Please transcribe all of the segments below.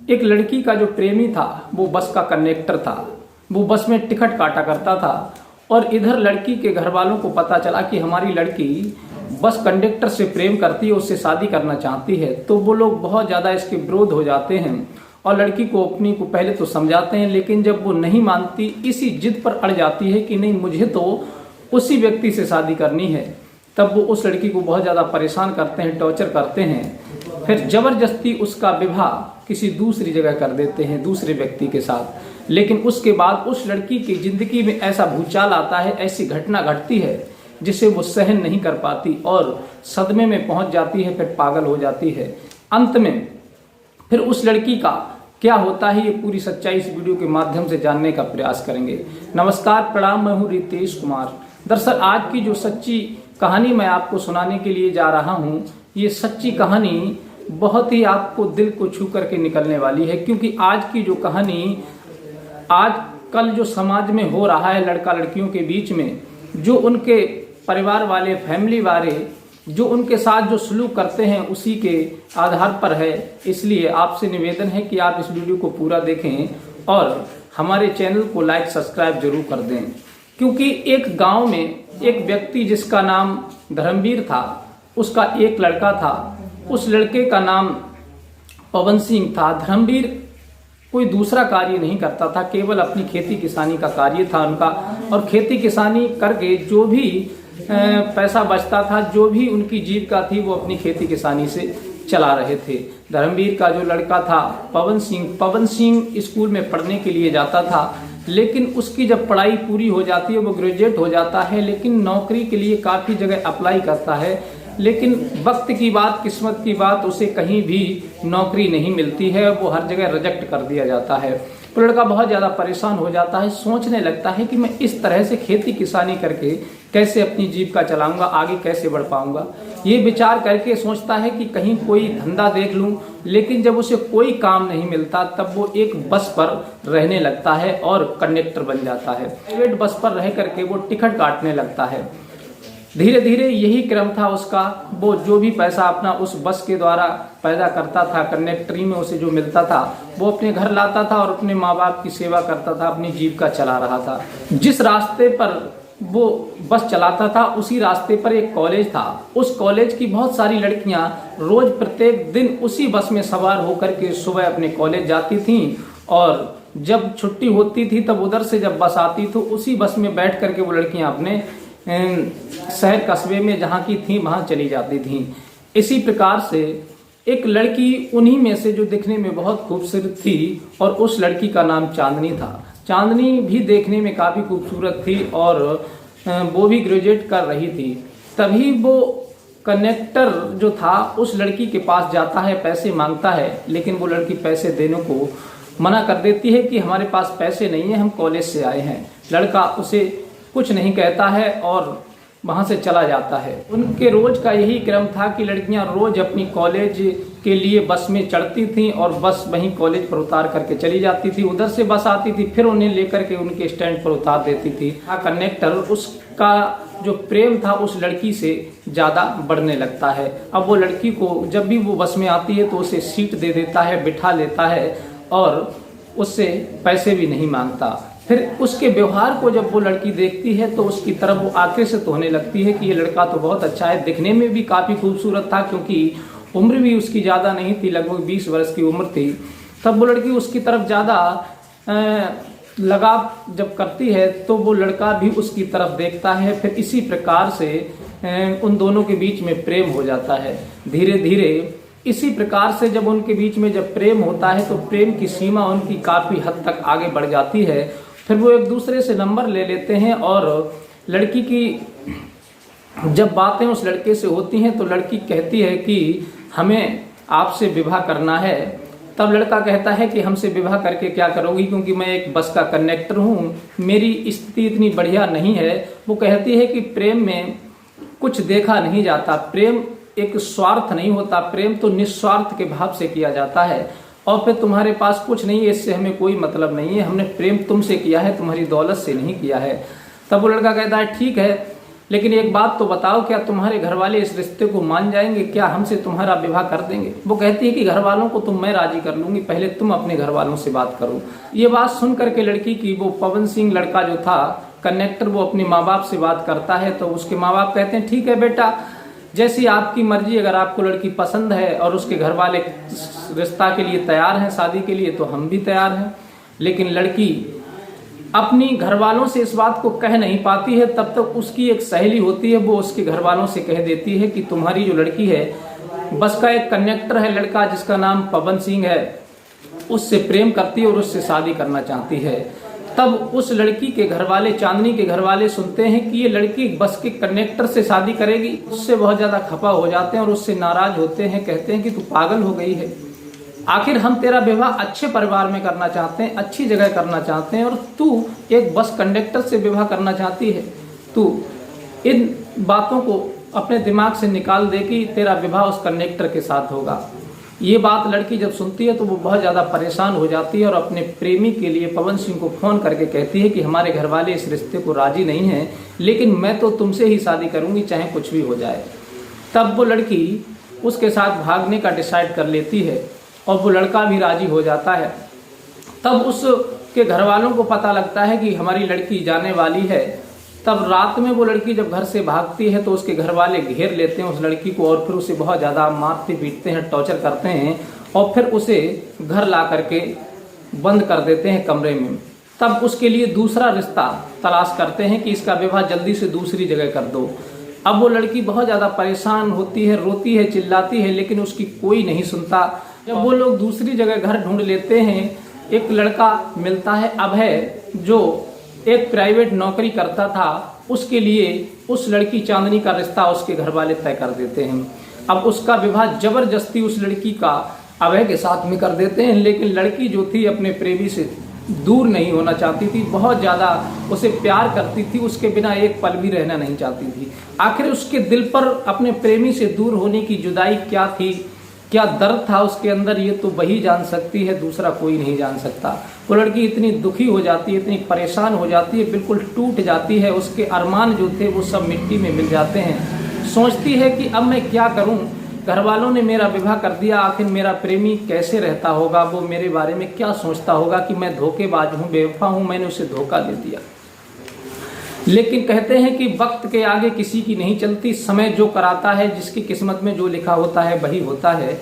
एक लड़की का जो प्रेमी था वो बस का कंडक्टर था। वो बस में टिकट काटा करता था और इधर लड़की के घर वालों को पता चला कि हमारी लड़की बस कंडक्टर से प्रेम करती है, उससे शादी करना चाहती है। तो वो लोग बहुत ज़्यादा इसके विरोध हो जाते हैं और लड़की को अपनी को पहले तो समझाते हैं, लेकिन जब वो नहीं मानती, इसी जिद पर अड़ जाती है कि नहीं मुझे तो उसी व्यक्ति से शादी करनी है, तब वो उस लड़की को बहुत ज़्यादा परेशान करते हैं, टॉर्चर करते हैं। फिर जबरदस्ती उसका विवाह किसी दूसरी जगह कर देते हैं, दूसरे व्यक्ति के साथ। लेकिन उसके बाद उस लड़की की जिंदगी में ऐसा भूचाल आता है, ऐसी घटना घटती है जिसे वो सहन नहीं कर पाती और सदमे में पहुंच जाती है, फिर पागल हो जाती है। अंत में फिर उस लड़की का क्या होता है, ये पूरी सच्चाई इस वीडियो के माध्यम से जानने का प्रयास करेंगे। नमस्कार, प्रणाम, मैं हूँ रितेश कुमार। दरअसल आज की जो सच्ची कहानी मैं आपको सुनाने के लिए जा रहा हूँ, ये सच्ची कहानी बहुत ही आपको दिल को छू करके निकलने वाली है, क्योंकि आज की जो कहानी आज कल जो समाज में हो रहा है लड़का लड़कियों के बीच में, जो उनके परिवार वाले, फैमिली वाले जो उनके साथ जो सलूक करते हैं उसी के आधार पर है। इसलिए आपसे निवेदन है कि आप इस वीडियो को पूरा देखें और हमारे चैनल को लाइक सब्सक्राइब जरूर कर दें। क्योंकि एक गांव में एक व्यक्ति जिसका नाम धर्मवीर था, उसका एक लड़का था। उस लड़के का नाम पवन सिंह था। धर्मवीर कोई दूसरा कार्य नहीं करता था, केवल अपनी खेती किसानी का कार्य था उनका, और खेती किसानी करके जो भी पैसा बचता था, जो भी उनकी जीविका थी, वो अपनी खेती किसानी से चला रहे थे। धर्मवीर का जो लड़का था पवन सिंह स्कूल में पढ़ने के लिए जाता था, लेकिन उसकी जब पढ़ाई पूरी हो जाती है, वो ग्रेजुएट हो जाता है, लेकिन नौकरी के लिए काफ़ी जगह अप्लाई करता है, लेकिन वक्त की बात, किस्मत की बात, उसे कहीं भी नौकरी नहीं मिलती है, वो हर जगह रिजेक्ट कर दिया जाता है। तो लड़का बहुत ज़्यादा परेशान हो जाता है, सोचने लगता है कि मैं इस तरह से खेती किसानी करके कैसे अपनी जीविका चलाऊंगा, आगे कैसे बढ़ पाऊंगा। ये विचार करके सोचता है कि कहीं कोई धंधा देख लूं, लेकिन जब उसे कोई काम नहीं मिलता तब वो एक बस पर रहने लगता है और कंडक्टर बन जाता है। प्राइवेट बस पर रह करके वो टिकट काटने लगता है। धीरे धीरे यही क्रम था उसका। वो जो भी पैसा अपना उस बस के द्वारा पैदा करता था, कंडक्टरी में उसे जो मिलता था, वो अपने घर लाता था और अपने माँ बाप की सेवा करता था, अपनी जीविका चला रहा था। जिस रास्ते पर वो बस चलाता था उसी रास्ते पर एक कॉलेज था। उस कॉलेज की बहुत सारी लड़कियां रोज प्रत्येक दिन उसी बस में सवार होकर के सुबह अपने कॉलेज जाती थीं, और जब छुट्टी होती थी तब उधर से जब बस आती तो उसी बस में बैठ करके वो लड़कियां अपने शहर कस्बे में जहाँ की थी वहाँ चली जाती थीं। इसी प्रकार से एक लड़की उन्हीं में से जो दिखने में बहुत खूबसूरत थी, और उस लड़की का नाम चांदनी था। चांदनी भी देखने में काफ़ी खूबसूरत थी और वो भी ग्रेजुएट कर रही थी। तभी वो कनेक्टर जो था उस लड़की के पास जाता है, पैसे मांगता है, लेकिन वो लड़की पैसे देने को मना कर देती है कि हमारे पास पैसे नहीं है, हम कॉलेज से आए हैं। लड़का उसे कुछ नहीं कहता है और वहाँ से चला जाता है। उनके रोज का यही क्रम था कि लड़कियाँ रोज अपनी कॉलेज के लिए बस में चढ़ती थीं और बस वहीं कॉलेज पर उतार करके चली जाती थी। उधर से बस आती थी, फिर उन्हें लेकर के उनके स्टैंड पर उतार देती थी। कंडक्टर उसका जो प्रेम था उस लड़की से ज़्यादा बढ़ने लगता है। अब वो लड़की को जब भी वो बस में आती है तो उसे सीट दे देता है, बिठा लेता है और उससे पैसे भी नहीं मांगता। फिर उसके व्यवहार को जब वो लड़की देखती है तो उसकी तरफ वो आकर्षित होने लगती है कि ये लड़का तो बहुत अच्छा है, दिखने में भी काफ़ी खूबसूरत था, क्योंकि उम्र भी उसकी ज़्यादा नहीं थी, लगभग 20 वर्ष की उम्र थी। तब वो लड़की उसकी तरफ ज़्यादा लगाव जब करती है तो वो लड़का भी उसकी तरफ देखता है। फिर इसी प्रकार से उन दोनों के बीच में प्रेम हो जाता है। धीरे धीरे इसी प्रकार से जब उनके बीच में जब प्रेम होता है तो प्रेम की सीमा उनकी काफ़ी हद तक आगे बढ़ जाती है। फिर वो एक दूसरे से नंबर ले लेते हैं और लड़की की जब बातें उस लड़के से होती हैं तो लड़की कहती है कि हमें आपसे विवाह करना है। तब लड़का कहता है कि हमसे विवाह करके क्या करोगी, क्योंकि मैं एक बस का कंडक्टर हूँ, मेरी स्थिति इतनी बढ़िया नहीं है। वो कहती है कि प्रेम में कुछ देखा नहीं जाता, प्रेम एक स्वार्थ नहीं होता, प्रेम तो निस्वार्थ के भाव से किया जाता है। और फिर तुम्हारे पास कुछ नहीं है, इससे हमें कोई मतलब नहीं है, हमने प्रेम तुमसे किया है, तुम्हारी दौलत से नहीं किया है। तब वो लड़का कहता है ठीक है, लेकिन एक बात तो बताओ, क्या तुम्हारे घर वाले इस रिश्ते को मान जाएंगे? क्या हमसे तुम्हारा विवाह कर देंगे? वो कहती है कि घर वालों को तो मैं राजी कर लूंगी, पहले तुम अपने घर वालों से बात करो। ये बात सुन करके लड़की की, वो पवन सिंह लड़का जो था कंडक्टर, वो अपने माँ बाप से बात करता है। तो उसके माँ बाप कहते हैं ठीक है बेटा, जैसी आपकी मर्जी, अगर आपको लड़की पसंद है और उसके घर वाले रिश्ता के लिए तैयार हैं, शादी के लिए, तो हम भी तैयार हैं। लेकिन लड़की अपनी घर वालों से इस बात को कह नहीं पाती है। तब तक उसकी एक सहेली होती है, वो उसके घर वालों से कह देती है कि तुम्हारी जो लड़की है, बस का एक कंडक्टर है लड़का जिसका नाम पवन सिंह है, उससे प्रेम करती है और उससे शादी करना चाहती है। तब उस लड़की के घर वाले, चांदनी के घर वाले, सुनते हैं कि ये लड़की बस के कंडक्टर से शादी करेगी। उससे बहुत ज्यादा खफा हो जाते हैं और उससे नाराज होते हैं, कहते हैं कि तू पागल हो गई है, आखिर हम तेरा विवाह अच्छे परिवार में करना चाहते हैं, अच्छी जगह करना चाहते हैं, और तू एक बस कंडक्टर से विवाह करना चाहती है। तू इन बातों को अपने दिमाग से निकाल दे कि तेरा विवाह उस कंडक्टर के साथ होगा। ये बात लड़की जब सुनती है तो वो बहुत ज़्यादा परेशान हो जाती है और अपने प्रेमी के लिए पवन सिंह को फ़ोन करके कहती है कि हमारे घर वाले इस रिश्ते को राजी नहीं हैं, लेकिन मैं तो तुमसे ही शादी करूंगी, चाहे कुछ भी हो जाए। तब वो लड़की उसके साथ भागने का डिसाइड कर लेती है और वो लड़का भी राजी हो जाता है। तब उसके घर वालों को पता लगता है कि हमारी लड़की जाने वाली है। तब रात में वो लड़की जब घर से भागती है तो उसके घर वाले घेर लेते हैं उस लड़की को और फिर उसे बहुत ज़्यादा मारते पीटते हैं, टॉर्चर करते हैं और फिर उसे घर ला करके बंद कर देते हैं कमरे में। तब उसके लिए दूसरा रिश्ता तलाश करते हैं कि इसका विवाह जल्दी से दूसरी जगह कर दो। अब वो लड़की बहुत ज़्यादा परेशान होती है, रोती है, चिल्लाती है, लेकिन उसकी कोई नहीं सुनता। जब वो लोग दूसरी जगह घर ढूंढ लेते हैं, एक लड़का मिलता है अभय, जो एक प्राइवेट नौकरी करता था। उसके लिए उस लड़की चांदनी का रिश्ता उसके घर वाले तय कर देते हैं। अब उसका विवाह जबरदस्ती उस लड़की का अभय के साथ में कर देते हैं, लेकिन लड़की जो थी अपने प्रेमी से दूर नहीं होना चाहती थी, बहुत ज़्यादा उसे प्यार करती थी, उसके बिना एक पल भी रहना नहीं चाहती थी। आखिर उसके दिल पर अपने प्रेमी से दूर होने की जुदाई क्या थी, क्या दर्द था उसके अंदर, ये तो वही जान सकती है, दूसरा कोई नहीं जान सकता। वो लड़की इतनी दुखी हो जाती है, इतनी परेशान हो जाती है, बिल्कुल टूट जाती है। उसके अरमान जो थे वो सब मिट्टी में मिल जाते हैं। सोचती है कि अब मैं क्या करूं, घर वालों ने मेरा विवाह कर दिया, आखिर मेरा प्रेमी कैसे रहता होगा, वो मेरे बारे में क्या सोचता होगा कि मैं धोखेबाज हूँ, बेवफा हूँ, मैंने उसे धोखा दे दिया। लेकिन कहते हैं कि वक्त के आगे किसी की नहीं चलती, समय जो कराता है, जिसकी किस्मत में जो लिखा होता है वही होता है।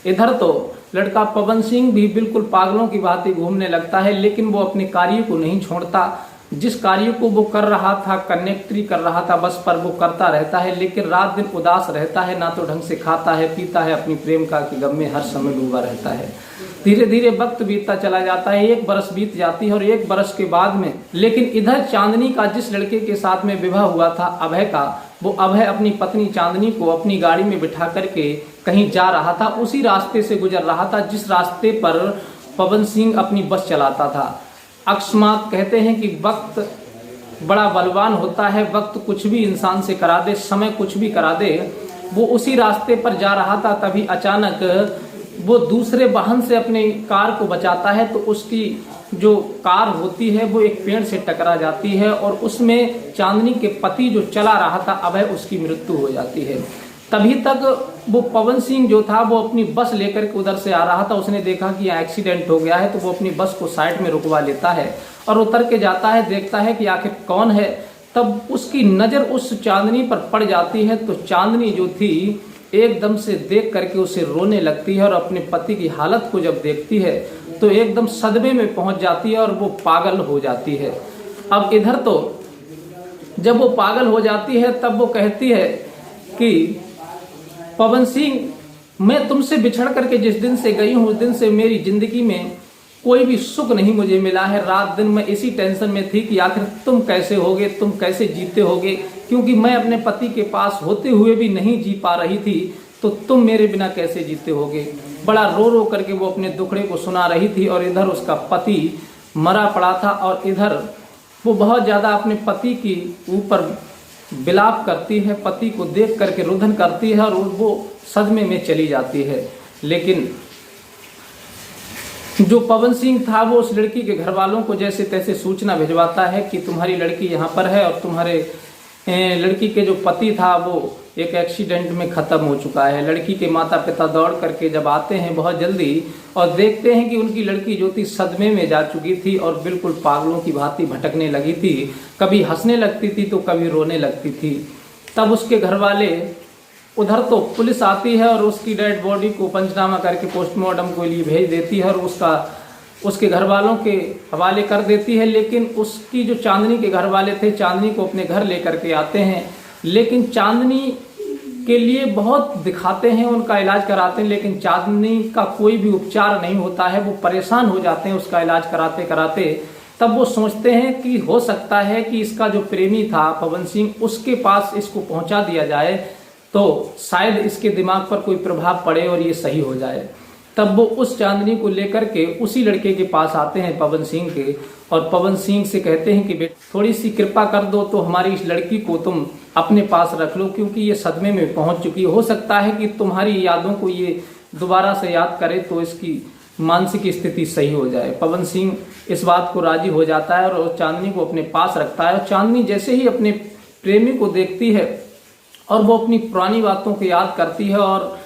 इधर तो लड़का पवन सिंह भी बिल्कुल पागलों की भांति घूमने लगता है, लेकिन वो अपने कार्य को नहीं छोड़ता। जिस कार्य को वो कर रहा था, कंडक्टरी कर रहा था बस पर, वो करता रहता है, लेकिन रात दिन उदास रहता है, ना तो ढंग से खाता है पीता है, अपनी प्रेम का की गम में हर समय डूबा रहता है। धीरे धीरे वक्त बीतता चला जाता है, 1 बरस बीत जाती है और 1 बरस के बाद में, लेकिन इधर चांदनी का जिस लड़के के साथ में विवाह हुआ था अभय का, वो अभय अपनी पत्नी चांदनी को अपनी गाड़ी में बिठा करके कहीं जा रहा था। उसी रास्ते से गुजर रहा था जिस रास्ते पर पवन सिंह अपनी बस चलाता था। अकस्मात कहते हैं कि वक्त बड़ा बलवान होता है, वक्त कुछ भी इंसान से करा दे, समय कुछ भी करा दे। वो उसी रास्ते पर जा रहा था, तभी अचानक वो दूसरे वाहन से अपने कार को बचाता है, तो उसकी जो कार होती है वो एक पेड़ से टकरा जाती है और उसमें चांदनी के पति जो चला रहा था अभय, उसकी मृत्यु हो जाती है। तभी तक वो पवन सिंह जो था वो अपनी बस लेकर के उधर से आ रहा था, उसने देखा कि यहाँ एक्सीडेंट हो गया है, तो वो अपनी बस को साइड में रुकवा लेता है और उतर के जाता है, देखता है कि आखिर कौन है। तब उसकी नज़र उस चांदनी पर पड़ जाती है, तो चांदनी जो थी एकदम से देख करके उसे रोने लगती है और अपने पति की हालत को जब देखती है तो एकदम सदमे में पहुंच जाती है और वो पागल हो जाती है। अब इधर तो जब वो पागल हो जाती है तब वो कहती है कि पवन सिंह, मैं तुमसे बिछड़ करके जिस दिन से गई हूँ उस दिन से मेरी जिंदगी में कोई भी सुख नहीं मुझे मिला है। रात दिन मैं इसी टेंशन में थी कि आखिर तुम कैसे होगे, तुम कैसे जीते होगे, क्योंकि मैं अपने पति के पास होते हुए भी नहीं जी पा रही थी, तो तुम मेरे बिना कैसे जीते होगे। बड़ा रो रो करके वो अपने दुखड़े को सुना रही थी और इधर उसका पति मरा पड़ा था और इधर वो बहुत ज़्यादा अपने पति की ऊपर विलाप करती है, पति को देख करके रुदन करती है और वो सदमे में चली जाती है। लेकिन जो पवन सिंह था वो उस लड़की के घर वालों को जैसे तैसे सूचना भिजवाता है कि तुम्हारी लड़की यहाँ पर है और तुम्हारे लड़की के जो पति था वो एक एक्सीडेंट में ख़त्म हो चुका है। लड़की के माता पिता दौड़ करके जब आते हैं बहुत जल्दी और देखते हैं कि उनकी लड़की जो थी सदमे में जा चुकी थी और बिल्कुल पागलों की भांति भटकने लगी थी, कभी हंसने लगती थी तो कभी रोने लगती थी। तब उसके घर वाले, उधर तो पुलिस आती है और उसकी डेड बॉडी को पंचनामा करके पोस्टमार्टम के लिए भेज देती है और उसके घर वालों के हवाले कर देती है। लेकिन उसकी जो चांदनी के घर वाले थे, चांदनी को अपने घर लेकर के आते हैं, लेकिन चांदनी के लिए बहुत दिखाते हैं, उनका इलाज कराते हैं, लेकिन चांदनी का कोई भी उपचार नहीं होता है। वो परेशान हो जाते हैं उसका इलाज कराते कराते। तब वो सोचते हैं कि हो सकता है कि इसका जो प्रेमी था पवन सिंह, उसके पास इसको पहुंचा दिया जाए तो शायद इसके दिमाग पर कोई प्रभाव पड़े और ये सही हो जाए। तब वो उस चांदनी को लेकर के उसी लड़के के पास आते हैं पवन सिंह के, और पवन सिंह से कहते हैं कि बेटा थोड़ी सी कृपा कर दो तो हमारी इस लड़की को तुम अपने पास रख लो, क्योंकि ये सदमे में पहुंच चुकी है। हो सकता है कि तुम्हारी यादों को ये दोबारा से याद करे तो इसकी मानसिक स्थिति सही हो जाए। पवन सिंह इस बात को राजी हो जाता है और चांदनी को अपने पास रखता है। और चांदनी जैसे ही अपने प्रेमी को देखती है और वो अपनी पुरानी बातों को याद करती है और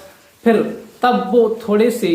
फिर तब वो थोड़े से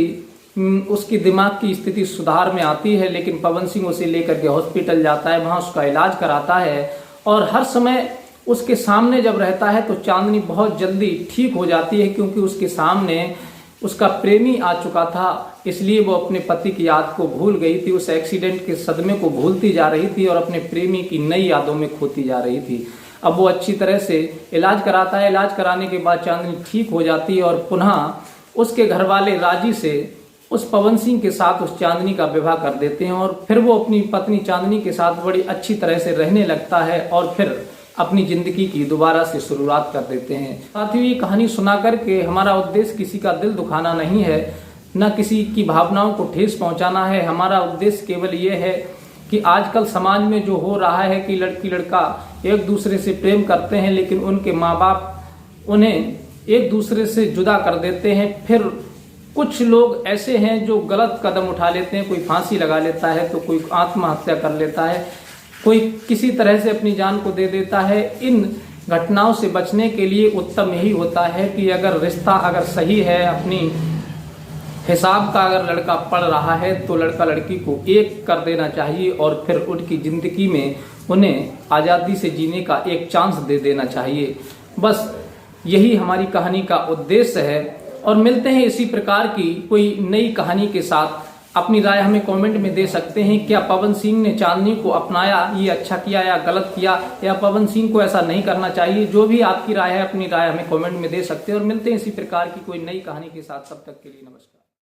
उसकी दिमाग की स्थिति सुधार में आती है। लेकिन पवन सिंह उसे लेकर के हॉस्पिटल जाता है, वहाँ उसका इलाज कराता है और हर समय उसके सामने जब रहता है तो चांदनी बहुत जल्दी ठीक हो जाती है, क्योंकि उसके सामने उसका प्रेमी आ चुका था। इसलिए वो अपने पति की याद को भूल गई थी, उस एक्सीडेंट के सदमे को भूलती जा रही थी और अपने प्रेमी की नई यादों में खोती जा रही थी। अब वो अच्छी तरह से इलाज कराता है। इलाज कराने के बाद चांदनी ठीक हो जाती है और पुनः उसके घर वाले राजी से उस पवन सिंह के साथ उस चांदनी का विवाह कर देते हैं और फिर वो अपनी पत्नी चांदनी के साथ बड़ी अच्छी तरह से रहने लगता है और फिर अपनी जिंदगी की दोबारा से शुरुआत कर देते हैं। साथ ही ये कहानी सुना करके हमारा उद्देश्य किसी का दिल दुखाना नहीं है, न किसी की भावनाओं को ठेस पहुंचाना है। हमारा उद्देश्य केवल ये है कि आजकल समाज में जो हो रहा है कि लड़की लड़का एक दूसरे से प्रेम करते हैं, लेकिन उनके माँ बाप उन्हें एक दूसरे से जुदा कर देते हैं। फिर कुछ लोग ऐसे हैं जो गलत कदम उठा लेते हैं, कोई फांसी लगा लेता है तो कोई आत्महत्या कर लेता है, कोई किसी तरह से अपनी जान को दे देता है। इन घटनाओं से बचने के लिए उत्तम यही होता है कि अगर रिश्ता अगर सही है, अपनी हिसाब का अगर लड़का पढ़ रहा है तो लड़का लड़की को एक कर देना चाहिए और फिर उनकी जिंदगी में उन्हें आज़ादी से जीने का एक चांस दे देना चाहिए। बस यही हमारी कहानी का उद्देश्य है और मिलते हैं इसी प्रकार की कोई नई कहानी के साथ। अपनी राय हमें कमेंट में दे सकते हैं, क्या पवन सिंह ने चांदनी को अपनाया, ये अच्छा किया या गलत किया, या पवन सिंह को ऐसा नहीं करना चाहिए। जो भी आपकी राय है अपनी राय हमें कमेंट में दे सकते हैं और मिलते हैं इसी प्रकार की कोई नई कहानी के साथ। तब तक के लिए नमस्कार।